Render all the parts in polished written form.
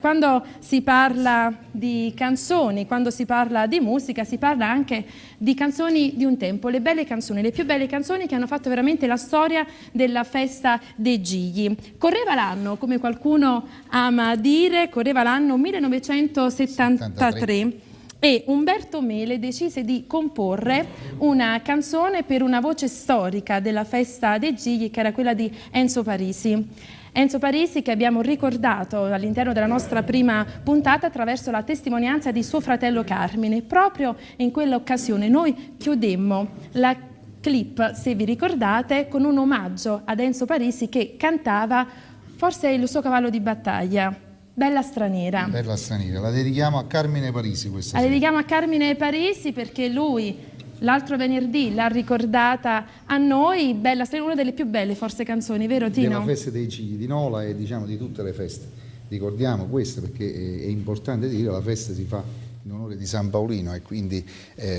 Quando si parla di canzoni, quando si parla di musica, si parla anche di canzoni di un tempo, le belle canzoni, le più belle canzoni che hanno fatto veramente la storia della festa dei Gigli. Correva l'anno, come qualcuno ama dire, correva l'anno 1973 e Umberto Mele decise di comporre una canzone per una voce storica della festa dei Gigli, che era quella di Enzo Parisi. Enzo Parisi, che abbiamo ricordato all'interno della nostra prima puntata attraverso la testimonianza di suo fratello Carmine. Proprio in quell'occasione noi chiudemmo la clip, se vi ricordate, con un omaggio ad Enzo Parisi che cantava forse il suo cavallo di battaglia, Bella straniera. Bella straniera, la dedichiamo a Carmine Parisi questa sera. La dedichiamo a Carmine Parisi perché lui l'altro venerdì l'ha ricordata a noi. Bella straniera, una delle più belle forse canzoni, vero Tino? Della festa dei Gigli di Nola e diciamo di tutte le feste. Ricordiamo questo perché è importante dire, la festa si fa in onore di San Paolino e quindi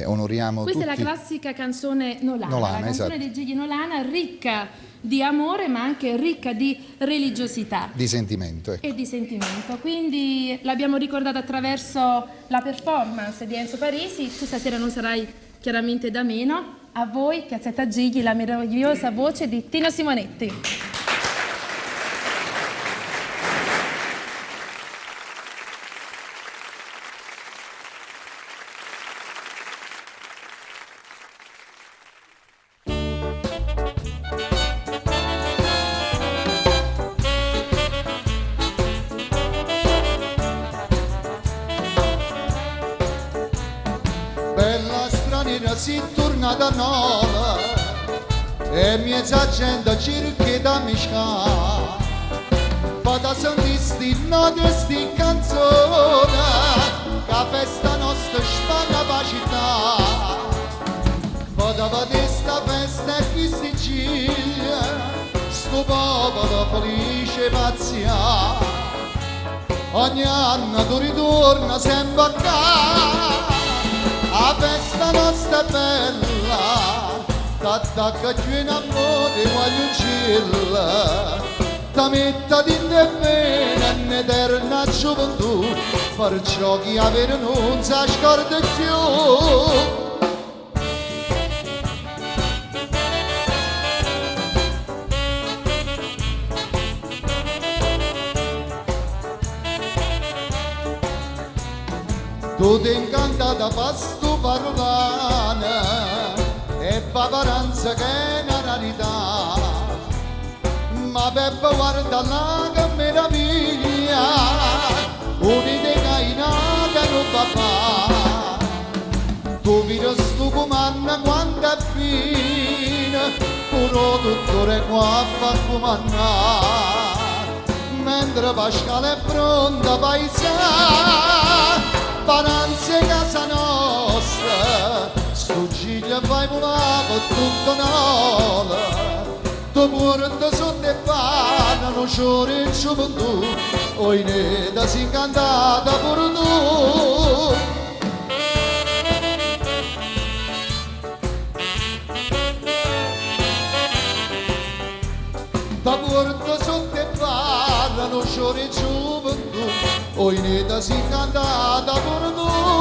onoriamo questa tutti. È la classica canzone nolana, la canzone esatto. dei Gigli nolana, ricca di amore ma anche ricca di religiosità. Di sentimento. E di sentimento. Quindi l'abbiamo ricordata attraverso la performance di Enzo Parisi. Tu stasera non sarai chiaramente da meno. A voi, Piazzetta Gigli, la meravigliosa voce di Tino Simonetti. Bella straniera si torna da Nola e mezza gente cerca da misca vada sentisti note sti canzone che festa nostra spana pa città vada vedere sta festa e qui Sicilia sto popolo felice pazzia ogni anno tu ritorna sempre a casa. La festa nostra è bella, t'attacca giù in amore quale uccella, ti metta di te bene un'eterna gioventù, perciò chi avere non si scorda più. Tu ti incantata pasto parlane e paparanza che è una rarità, ma Peppa guarda là che meraviglia, un'idea in che non va fa. Tu vedi sto comanda quanto è fine, puro dottore qua fa comandare, mentre Pasquale è pronta paesà. Paranze casa nostra, sto Gigli vai volato tutto Nola, tu porta sotto e panna, non c'ore in gioventù, oi neda si incantata pure tu. Ta porta sotto e panna, non c'ore in gioventù, oi neda si incantata pure tu.